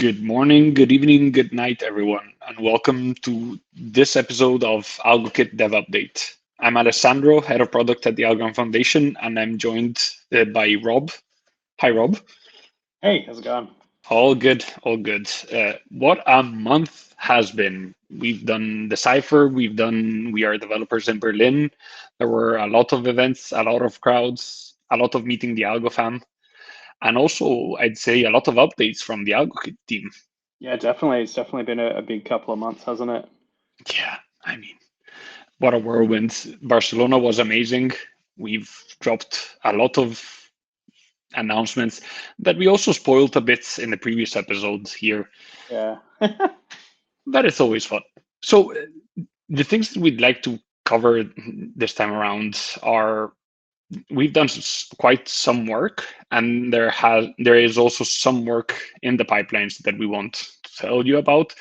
Good morning, good evening, good night, everyone, and welcome to this episode of AlgoKit Dev Update. I'm Alessandro, Head of Product at the Algorand Foundation, and I'm joined by Rob. Hi, Rob. Hey, how's it going? All good, all good. What a month has been. We've done the Cypher, We Are Developers in Berlin. There were a lot of events, a lot of crowds, a lot of meeting the Algo fam, and also, I'd say, a lot of updates from the AlgoKit team. Yeah, definitely. It's definitely been a big couple of months, hasn't it? Yeah, I mean, what a whirlwind. Barcelona was amazing. We've dropped a lot of announcements that we also spoiled a bit in the previous episodes here, Yeah. but it's always fun. So, the things that we'd like to cover this time around are we've done quite some work, and there is also some work in the pipelines that we want to tell you about.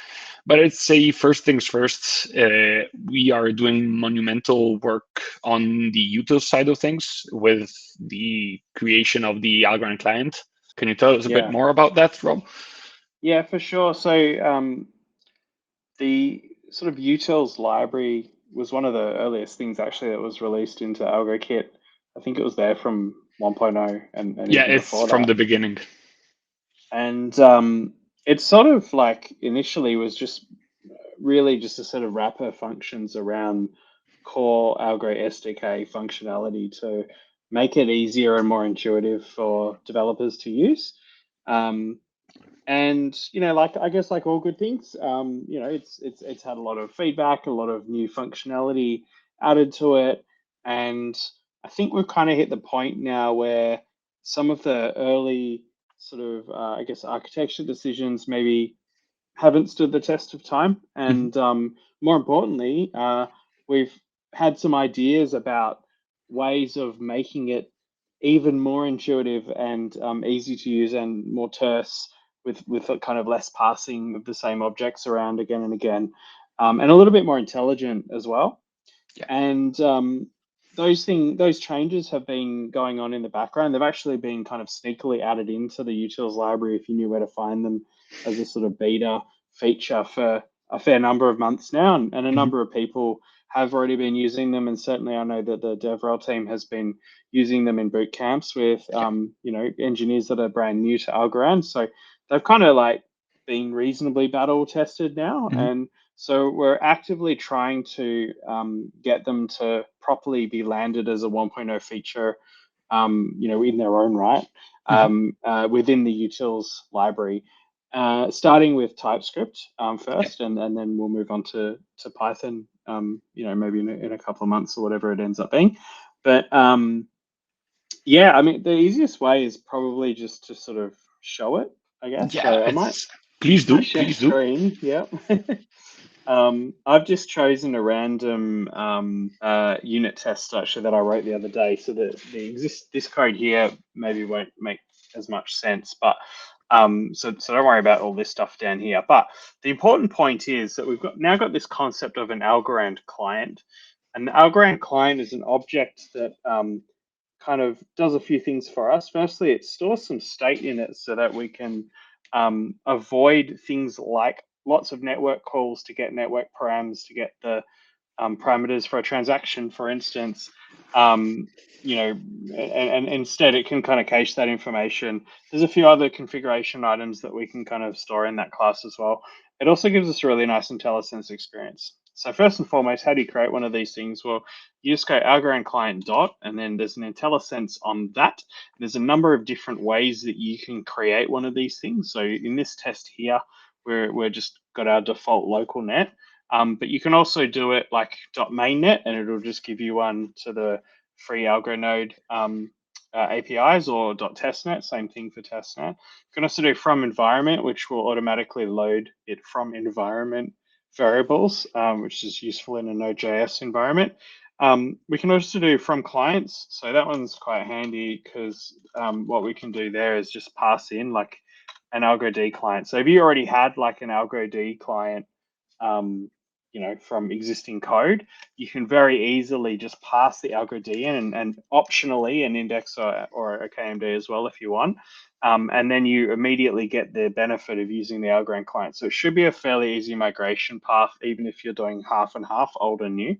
But I'd say first things first, we are doing monumental work on the Utils side of things with the creation of the Algorand client. Can you tell us a bit Yeah. more about that, Rob? Yeah, for sure. So the sort of Utils library was one of the earliest things actually that was released into AlgoKit. I think it was there from 1.0 and Yeah, even it's before from that. the beginning. And it sort of like initially was just really just a set of wrapper functions around core Algo SDK functionality to make it easier and more intuitive for developers to use. Um, and like I guess like all good things, it's had a lot of feedback, a lot of new functionality added to it, and I think we've kind of hit the point now where some of the early sort of I guess architecture decisions maybe haven't stood the test of time. Mhm. And more importantly, we've had some ideas about ways of making it even more intuitive and easy to use and more terse with a kind of less passing of the same objects around again and again, and a little bit more intelligent as well. Yeah. And those changes have been going on in the background. They've actually been kind of sneakily added into the Utils library if you knew where to find them as a sort of beta feature for a fair number of months now, and a Mhm. number of people have already been using them. And certainly, I know that the DevRel team has been using them in boot camps with Yeah. engineers that are brand new to Algorand. So they've kind of like been reasonably battle tested now, Mhm. and so we're actively trying to get them to properly be landed as a 1.0 feature, in their own right, Mhm. within the Utils library, starting with TypeScript Yeah. first, and then we'll move on to Python, maybe in a couple of months or whatever it ends up being. But yeah, I mean, the easiest way is probably just to sort of show it, I guess. Yeah. So I might It's please do, share please do. screen. Yeah. I've just chosen a random unit test actually that I wrote the other day. So this code here maybe won't make as much sense, but so don't worry about all this stuff down here. But the important point is that we've now got this concept of an Algorand client. An Algorand client is an object that kind of does a few things for us. Firstly, it stores some state in it so that we can avoid things like lots of network calls to get network params to get the parameters for a transaction, for instance. And instead it can kind of cache that information. There's a few other configuration items that we can kind of store in that class as well. It also gives us a really nice IntelliSense experience. So first and foremost, how do you create one of these things? Well, you just go Algorand client dot, and then there's an IntelliSense on that. There's a number of different ways that you can create one of these things. So in this test here, we're just got our default local net. But you can also do it like .mainnet, and it'll just give you one to the free Algo node APIs, or .testnet, same thing for testnet. You can also do from environment, which will automatically load it from environment variables, which is useful in a Node.js environment. We can also do from clients. So that one's quite handy because what we can do there is just pass in like an AlgoD client. So if you already had like an AlgoD client, um, from existing code, you can very easily just pass the algo D in and optionally an index or a KMD as well if you want. And then you immediately get the benefit of using the Algorand client. So it should be a fairly easy migration path, even if you're doing half and half, old and new.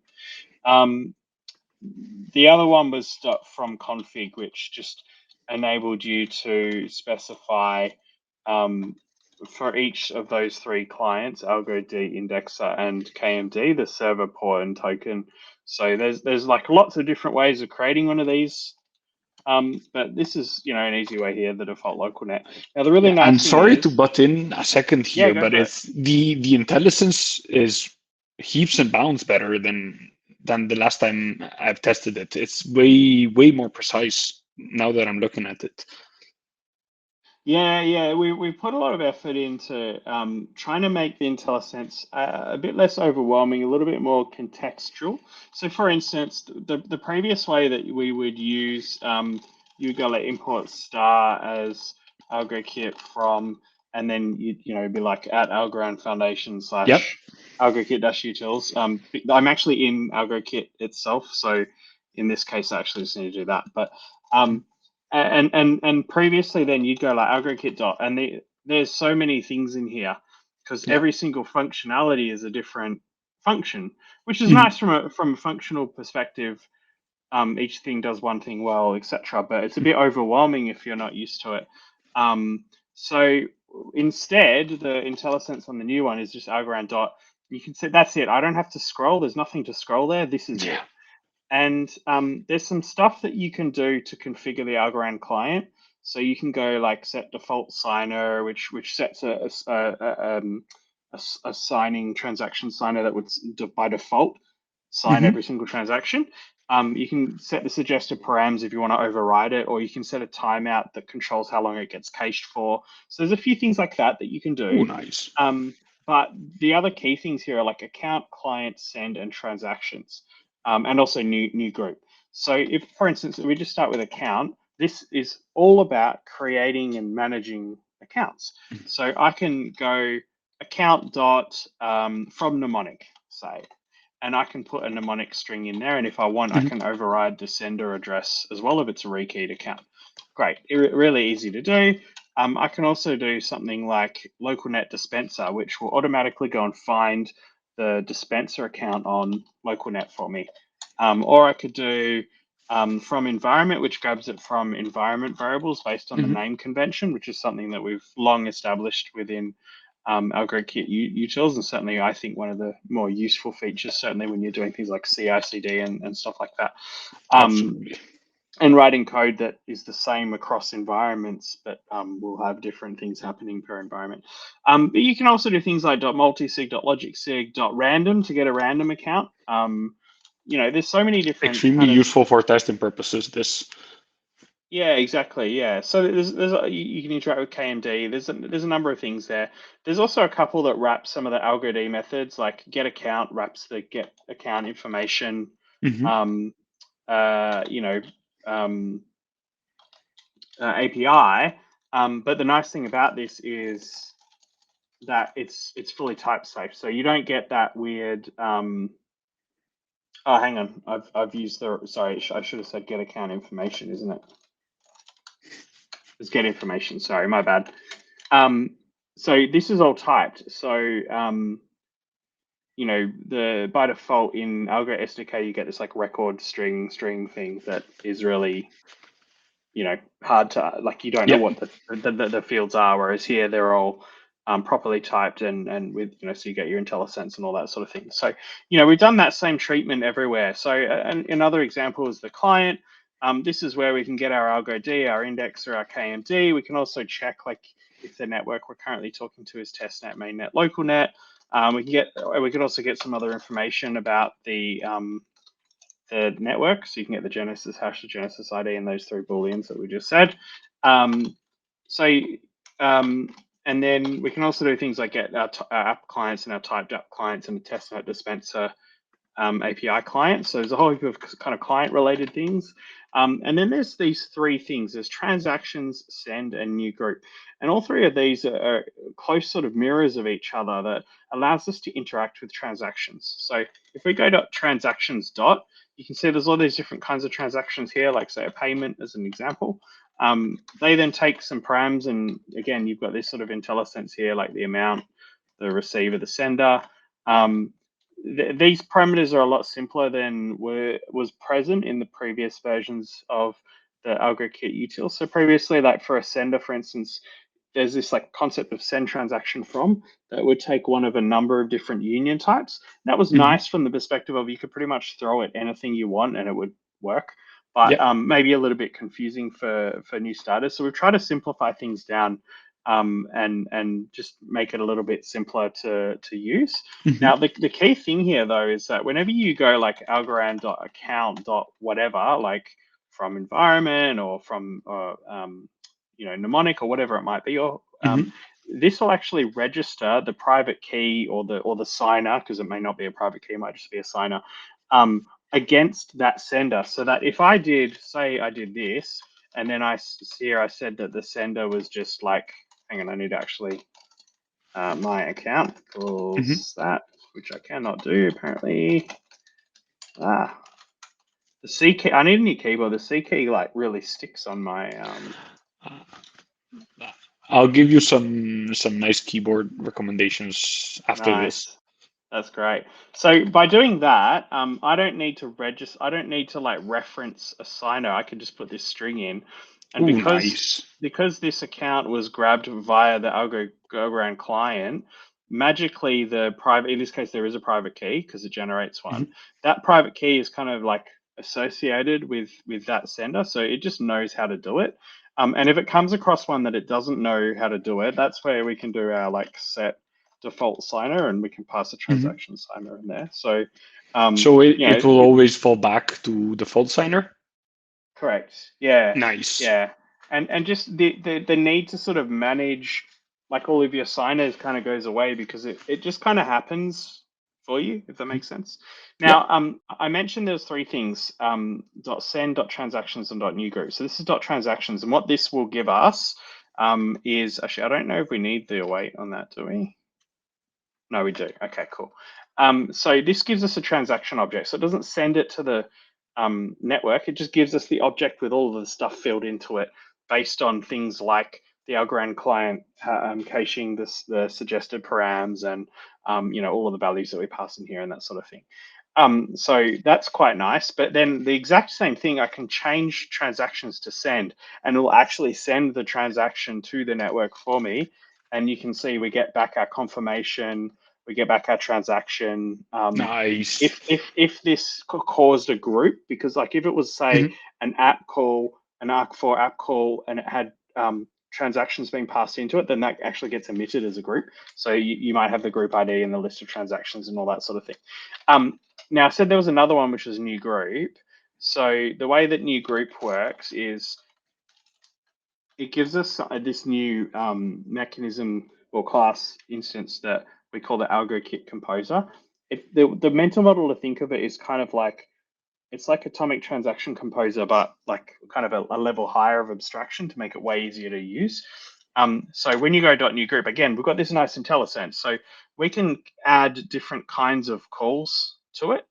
The other one was from config, which just enabled you to specify for each of those three clients, AlgoD, Indexer, and KMD, the server port and token. So there's like lots of different ways of creating one of these. But this is, an easy way here, the default local net. Now, the really nice and thing sorry is, to butt in a second here, but it's the IntelliSense is heaps and bounds better than the last time I've tested it. It's way more precise now that I'm looking at it. Yeah, we put a lot of effort into trying to make the IntelliSense a bit less overwhelming, a little bit more contextual. So, for instance, the previous way that we would use, you go like import star as AlgoKit from, and then you'd be like at Algorand Foundation / AlgoKit-utils. I'm actually in AlgoKit itself, so in this case, I actually just need to do that. But and previously, then you'd go like AlgoKit dot, and there's so many things in here because every single functionality is a different function, which is nice from a functional perspective. Each thing does one thing well, etc. But it's a bit overwhelming if you're not used to it. So instead, the IntelliSense on the new one is just Algorand dot. You can say that's it. I don't have to scroll. There's nothing to scroll there. This is it. And there's some stuff that you can do to configure the Algorand client. So you can go like set default signer, which sets a signing transaction signer that would by default sign every single transaction. You can set the suggested params if you want to override it, or you can set a timeout that controls how long it gets cached for. So there's a few things like that you can do. Oh, nice. But the other key things here are like account, client, send, and transactions. And also new group. So if, for instance, we just start with account, this is all about creating and managing accounts. So I can go account dot from mnemonic, say, and I can put a mnemonic string in there. And if I want, I can override the sender address as well if it's a rekeyed account. Great, really easy to do. I can also do something like local net dispenser, which will automatically go and find the dispenser account on localnet for me. Or I could do from environment, which grabs it from environment variables based on the name convention, which is something that we've long established within AlgoKit utils, and certainly I think one of the more useful features, certainly when you're doing things like CI/CD and stuff like that. And writing code that is the same across environments, but will have different things happening per environment. But you can also do things like .multisig, .logicsig, .random to get a random account. There's so many different extremely useful for testing purposes. This. Yeah, exactly. Yeah, so you can interact with KMD. There's a number of things there. There's also a couple that wrap some of the AlgoD methods, like get account wraps the get account information. API. But the nice thing about this is that it's fully type safe, so you don't get that weird. Oh, hang on, I've used the. Sorry, I should have said get account information, isn't it? It's get information. Sorry, my bad. So this is all typed. So by default in Algo SDK, you get this like record string thing that is really hard to, like, you don't know what the fields are, whereas here they're all properly typed and with, so you get your IntelliSense and all that sort of thing. So, we've done that same treatment everywhere. So another example is the client. This is where we can get our AlgoD, our index, or our KMD. We can also check, like, if the network we're currently talking to is testnet, mainnet, localnet. We can also get some other information about the network, so you can get the Genesis hash, the Genesis ID, and those three booleans that we just said. And then we can also do things like get our app clients and our typed app clients and the testnet dispenser API client. So there's a whole heap of kind of client related things. And then there's these three things. There's transactions, send, and new group. And all three of these are close sort of mirrors of each other that allows us to interact with transactions. So if we go to transactions dot, you can see there's all these different kinds of transactions here, like say a payment as an example. They then take some params, and again, you've got this sort of IntelliSense here, like the amount, the receiver, the sender. These parameters are a lot simpler than was present in the previous versions of the AlgoKit utils. So previously, like for a sender, for instance, there's this like concept of send transaction from that would take one of a number of different union types. That was nice from the perspective of you could pretty much throw it anything you want and it would work, but maybe a little bit confusing for new starters. So we've tried to simplify things down and just make it a little bit simpler to use. Now, the key thing here, though, is that whenever you go like algorand.account.whatever, like from environment or from mnemonic or whatever it might be, or this will actually register the private key or the signer, because it may not be a private key, it might just be a signer, against that sender. So that if I did, say I did this, and then I said that the sender was just like, hang on, I need to actually, my account equals that, which I cannot do apparently. The C key, I need a new keyboard. The C key like really sticks on my. I'll give you some nice keyboard recommendations after this. That's great. So by doing that, I don't need to register. I don't need to like reference a signer. I can just put this string in, and because this account was grabbed via the Algorand client, magically the private, in this case there is a private key because it generates one. That private key is kind of like associated with that sender, so it just knows how to do it. And if it comes across one that it doesn't know how to do it, that's where we can do our like set default signer, and we can pass a transaction signer in there. So, it will always fall back to default signer. Correct. Yeah. Nice. Yeah, and just the need to sort of manage like all of your signers kind of goes away because it just kind of happens for you, if that makes sense. Now, I mentioned there's three things: .send, .transactions, and .new group. So this is .transactions, and what this will give us is actually, I don't know if we need the await on that, do we? No, we do. Okay, cool. So this gives us a transaction object. So it doesn't send it to the network. It just gives us the object with all of the stuff filled into it based on things like the Algorand client caching the suggested params and all of the values that we pass in here and that sort of thing. So that's quite nice. But then the exact same thing, I can change transactions to send, and it will actually send the transaction to the network for me. And you can see we get back our confirmation, we get back our transaction. Nice. If this caused a group, because like if it was say an app call, an Arc4 app call, and it had transactions being passed into it, then that actually gets emitted as a group. So you might have the group ID and the list of transactions and all that sort of thing. Now I said there was another one, which is new group. So the way that new group works is it gives us this new mechanism or class instance that we call the AlgoKit composer. The mental model to think of it is kind of like, it's like atomic transaction composer, but like kind of a level higher of abstraction to make it way easier to use. So when you go .new group, again, we've got this nice IntelliSense. So we can add different kinds of calls to it.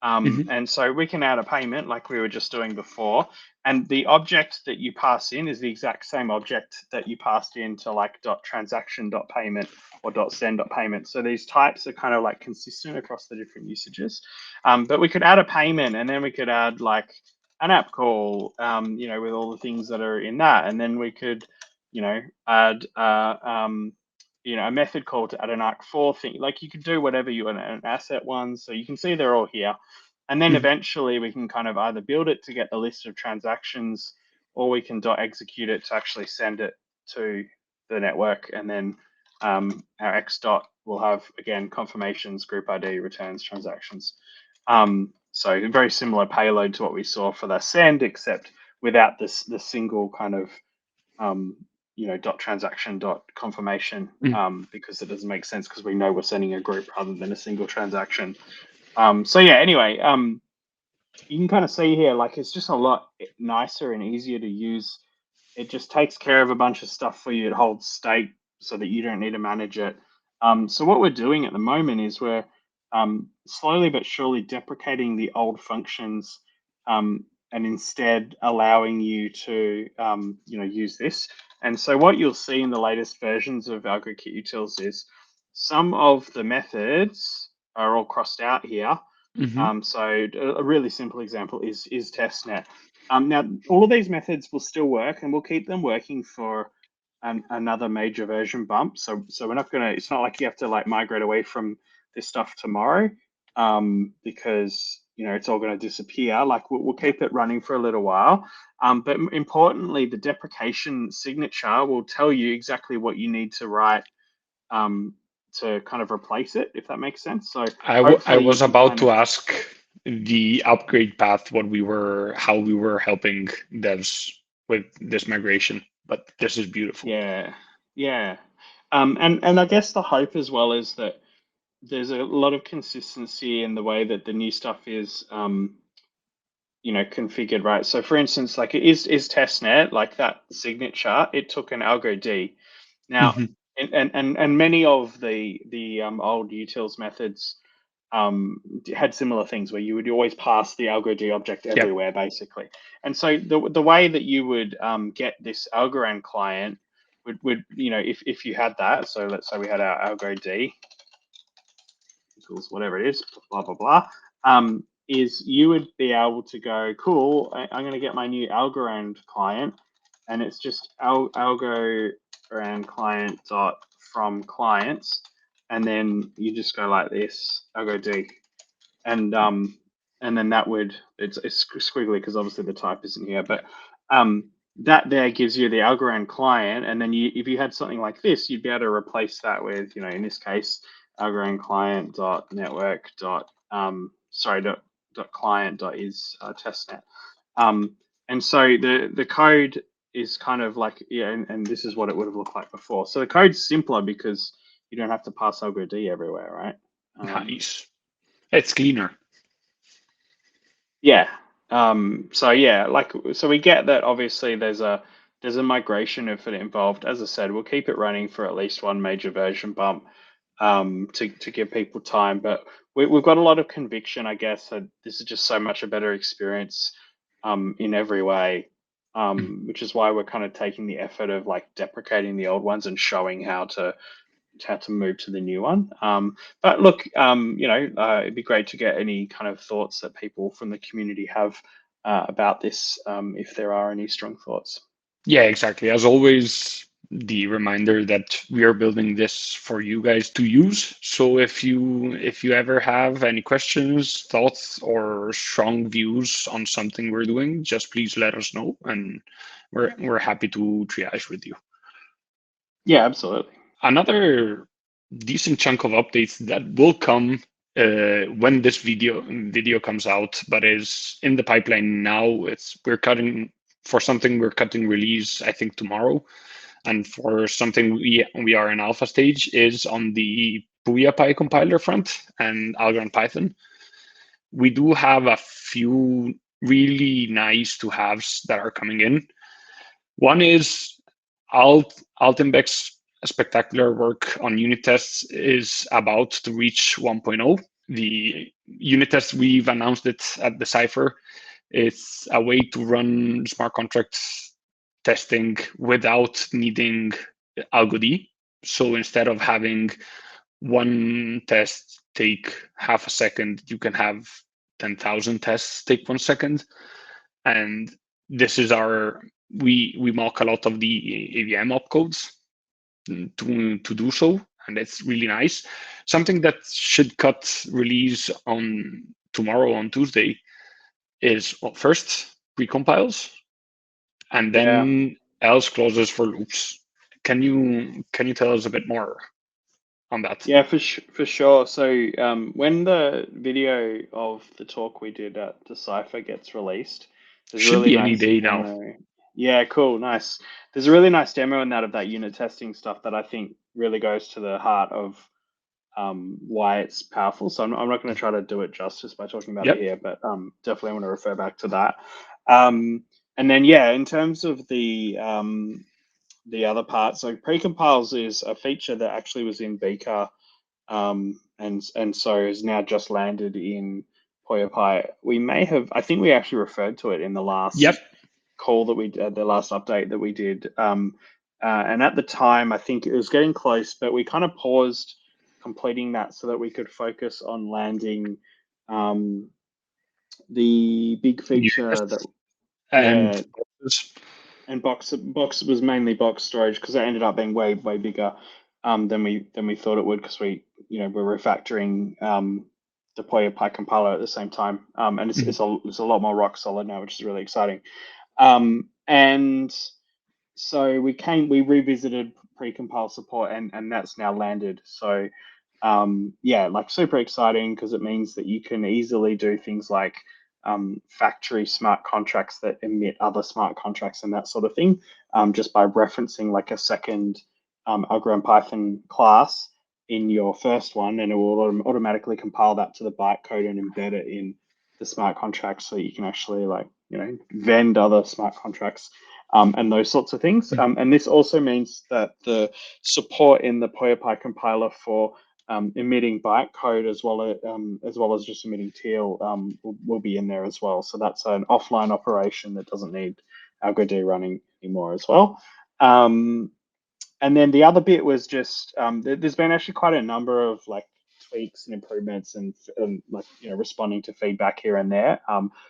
And so we can add a payment like we were just doing before. And the object that you pass in is the exact same object that you passed into like .transaction.payment or .send.payment. So these types are kind of like consistent across the different usages. But we could add a payment, and then we could add like an app call, with all the things that are in that. And then we could, add a method call to add an Arc4 thing. Like you could do whatever you want, an asset one. So you can see they're all here. And then eventually we can kind of either build it to get the list of transactions, or we can execute it to actually send it to the network. And then our X dot will have, again, confirmations, group ID, returns, transactions. So a very similar payload to what we saw for the send, except without the single kind of .transaction .confirmation, because it doesn't make sense because we know we're sending a group rather than a single transaction. So yeah, anyway, you can kind of see here, like it's just a lot nicer and easier to use. It just takes care of a bunch of stuff for you. It holds state so that you don't need to manage it. So what we're doing at the moment is we're slowly but surely deprecating the old functions and instead allowing you to use this. And so what you'll see in the latest versions of AlgoKit Utils is some of the methods are all crossed out here. So a really simple example is testnet. Now, all of these methods will still work, and we'll keep them working for another major version bump. So we're not gonna. It's not like you have to like migrate away from this stuff tomorrow, because it's all going to disappear. Like we'll keep it running for a little while. But importantly, the deprecation signature will tell you exactly what you need to write to kind of replace it, if that makes sense. So I hopefully you was can about kind to of. ask the upgrade path, how we were helping devs with this migration, but this is beautiful. Yeah. And I guess the hope as well is that there's a lot of consistency in the way that the new stuff is configured, right? So for instance, like it is testnet, like that signature, it took an algo D. Now, and many of the old utils methods had similar things where you would always pass the algo D object Yep. everywhere, basically. And so the way that you would get this Algorand client would if you had that. So let's say we had our algo D equals whatever it is, blah blah blah. Is you would be able to go, cool, I'm going to get my new Algorand client, and it's just Algorand client dot from clients, and then you just go like this, algo D, and then that would it's squiggly because obviously the type isn't here, but that there gives you the Algorand client, and then if you had something like this, you'd be able to replace that with, in this case, Algorand client dot network dot dot client dot is testnet. And so the code is kind of like, and this is what it would have looked like before. So the code's simpler because you don't have to pass algo D everywhere, right? Nice. It's cleaner. Yeah. So we get that obviously there's a migration effort involved. As I said, we'll keep it running for at least one major version bump to give people time. But we've got a lot of conviction, I guess, that this is just so much a better experience in every way, which is why we're kind of taking the effort of like deprecating the old ones and showing how to move to the new one. But look, it'd be great to get any kind of thoughts that people from the community have about this, if there are any strong thoughts. Yeah, exactly. As always, the reminder that we are building this for you guys to use. So if you ever have any questions, thoughts, or strong views on something we're doing, just please let us know, and we're happy to triage with you. Yeah, absolutely. Another decent chunk of updates that will come when this video comes out, but is in the pipeline now. We're cutting release, I think, tomorrow, and for something we are in alpha stage is on the PuyaPy compiler front and Algorand Python. We do have a few really nice to haves that are coming in. One is Altenbeck's spectacular work on unit tests is about to reach 1.0. The unit test, we've announced it at the Cypher. It's a way to run smart contracts testing without needing AlgoD. So instead of having one test take half a second, you can have 10,000 tests take 1 second. And this is we mock a lot of the AVM opcodes to do so, and it's really nice. Something that should cut release on tomorrow, on Tuesday, is, well, first precompiles, and then else clauses for loops. Can you tell us a bit more on that? Yeah, for sure. So when the video of the talk we did at Decipher gets released, there's a Should really be any nice day now. demo. Yeah, cool, nice. There's a really nice demo in that of that unit testing stuff that I think really goes to the heart of why it's powerful. So I'm not going to try to do it justice by talking about Yep. it here, but definitely want to refer back to that. And then, yeah, in terms of the other part, so precompiles is a feature that actually was in Beaker, and so has now just landed in PuyaPy. We may have, I think we actually referred to it in the last Yep. call that we did, the last update that we did. And at the time, I think it was getting close, but we kind of paused completing that so that we could focus on landing the big feature that, yeah, and box was mainly box storage because it ended up being way bigger than we thought it would, because we're refactoring the PuyaPy compiler at the same time, and it's a lot more rock solid now, which is really exciting. And so we revisited precompile support, and that's now landed. So yeah, like super exciting, because it means that you can easily do things like factory smart contracts that emit other smart contracts and that sort of thing, just by referencing like a second Algorand Python class in your first one, and it will automatically compile that to the bytecode and embed it in the smart contracts, so you can actually vend other smart contracts and those sorts of things. And this also means that the support in the PuyaPy compiler for emitting bytecode as well as just emitting TL will be in there as well. So that's an offline operation that doesn't need AlgoD running anymore as well. And then the other bit was just there's been actually quite a number of tweaks and improvements and responding to feedback here and there.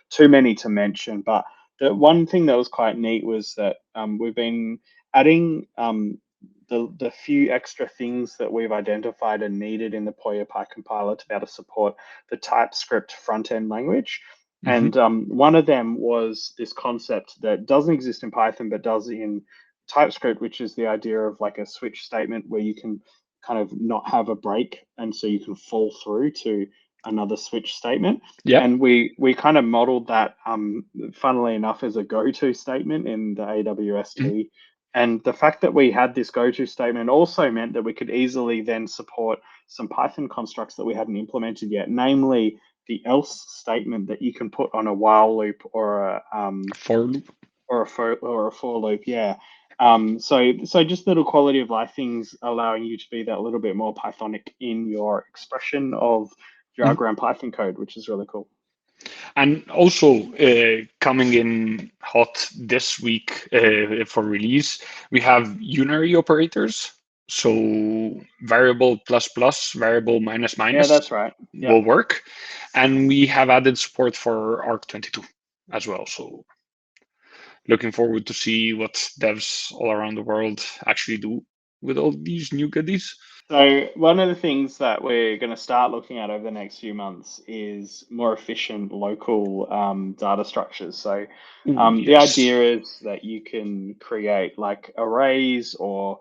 Too many to mention, but the one thing that was quite neat was that we've been adding the few extra things that we've identified and needed in the PuyaPy compiler to be able to support the TypeScript front-end language. And one of them was this concept that doesn't exist in Python, but does in TypeScript, which is the idea of like a switch statement where you can kind of not have a break, and so you can fall through to another switch statement. Yep. And we kind of modeled that, funnily enough, as a go-to statement in the AWST. And the fact that we had this go-to statement also meant that we could easily then support some Python constructs that we hadn't implemented yet, namely the else statement that you can put on a while loop or a for loop or a for loop. Yeah. So just little quality of life things, allowing you to be that little bit more Pythonic in your expression of your Algorand Python code, which is really cool. And also coming in hot this week for release, we have unary operators. So variable plus plus, variable minus minus. Yeah, that's right. Yep. Will work. And we have added support for Arc22 as well. So looking forward to see what devs all around the world actually do with all these new goodies. So one of the things that we're going to start looking at over the next few months is more efficient local data structures. So the idea is that you can create like arrays or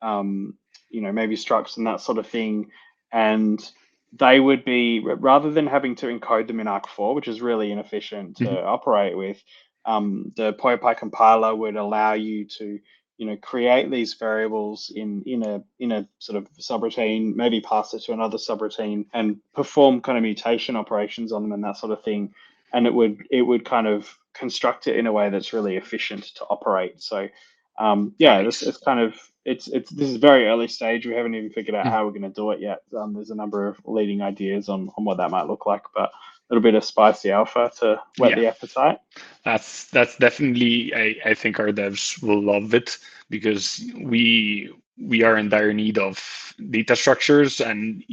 maybe structs and that sort of thing, and they would be, rather than having to encode them in Arc4, which is really inefficient to operate with, the PuyaPy compiler would allow you to create these variables in a sort of subroutine, maybe pass it to another subroutine and perform kind of mutation operations on them and that sort of thing. And it would kind of construct it in a way that's really efficient to operate. So yeah, nice. this is very early stage. We haven't even figured out how we're going to do it yet. There's a number of leading ideas on what that might look like, but a little bit of spicy alpha to whet the appetite. That's definitely, I think our devs will love it, because we are in dire need of data structures and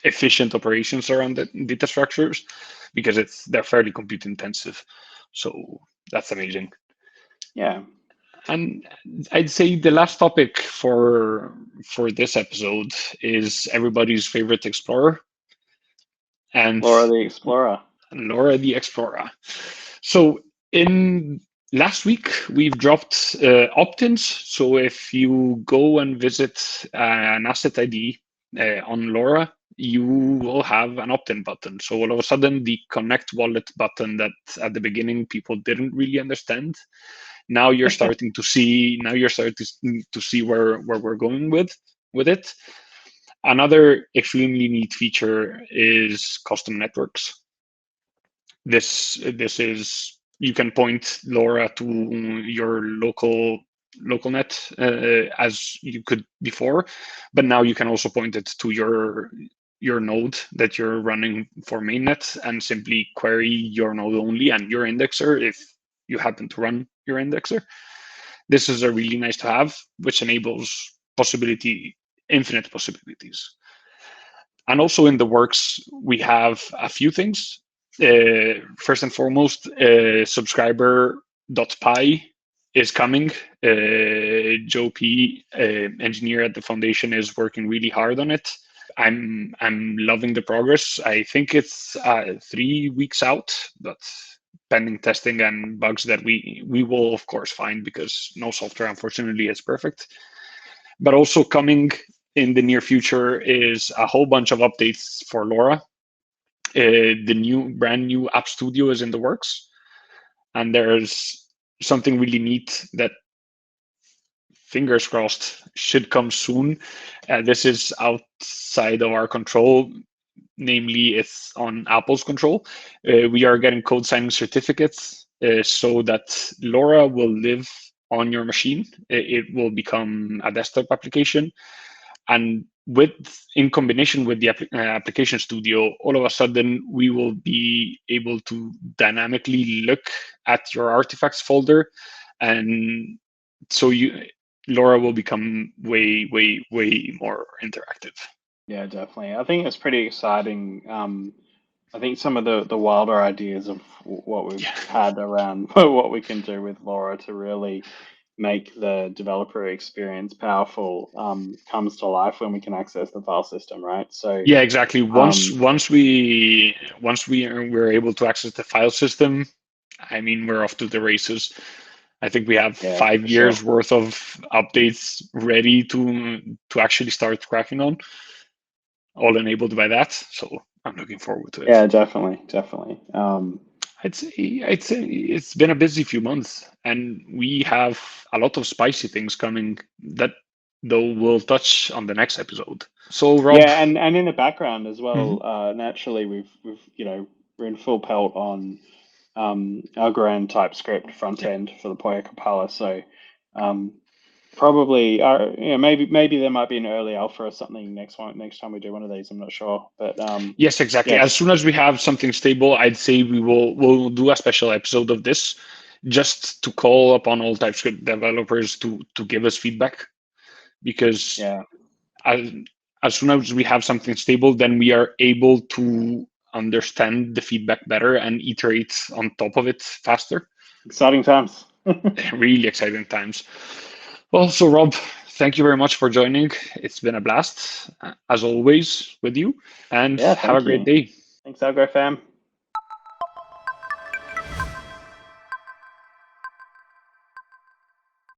efficient operations around the data structures, because they're fairly compute intensive. So that's amazing. Yeah. And I'd say the last topic for this episode is everybody's favorite explorer. And Lora the Explorer. Lora the Explorer. So in last week, we've dropped opt-ins. So if you go and visit an asset ID on Lora, you will have an opt-in button. So all of a sudden, the connect wallet button that at the beginning people didn't really understand, now you're starting to see. Now you're starting to see where we're going with it. Another extremely neat feature is custom networks. This is, you can point Lora to your local net as you could before, but now you can also point it to your node that you're running for mainnet and simply query your node only and your indexer if you happen to run your indexer. This is a really nice to have, which enables infinite possibilities. And also in the works, we have a few things. First and foremost, subscriber.py is coming. Joe P, engineer at the foundation, is working really hard on it. I'm loving the progress. I think it's 3 weeks out, but pending testing and bugs that we will of course find, because no software unfortunately is perfect. But also coming in the near future is a whole bunch of updates for Lora. The brand new App Studio is in the works, and there's something really neat that, fingers crossed, should come soon. This is outside of our control, namely it's on Apple's control. We are getting code signing certificates so that Lora will live on your machine. It will become a desktop application. And in combination with the application studio, all of a sudden we will be able to dynamically look at your artifacts folder, and so Lora will become way, way, way more interactive. Yeah, definitely. I think it's pretty exciting. I think some of the wilder ideas of what we've had around what we can do with Lora to really make the developer experience powerful comes to life when we can access the file system, right? So yeah, exactly. Once we're able to access the file system, I mean, we're off to the races. I think we have 5 years worth of updates ready to actually start cracking on, all enabled by that. So I'm looking forward to it. Yeah, definitely. I'd say it's been a busy few months, and we have a lot of spicy things coming that, though, we'll touch on the next episode. So Rob, yeah, and in the background as well, naturally we've we're in full pelt on Algorand TypeScript front end for the PuyaPy. So probably maybe there might be an early alpha or something next time we do one of these. I'm not sure, but yes, exactly. As soon as we have something stable, I'd say we'll do a special episode of this, just to call upon all TypeScript developers to give us feedback, because as soon as we have something stable, then we are able to understand the feedback better and iterate on top of it faster. Exciting times. Really exciting times. Well, so Rob, thank you very much for joining. It's been a blast, as always, with you, and have a great day. Thanks, Algo fam.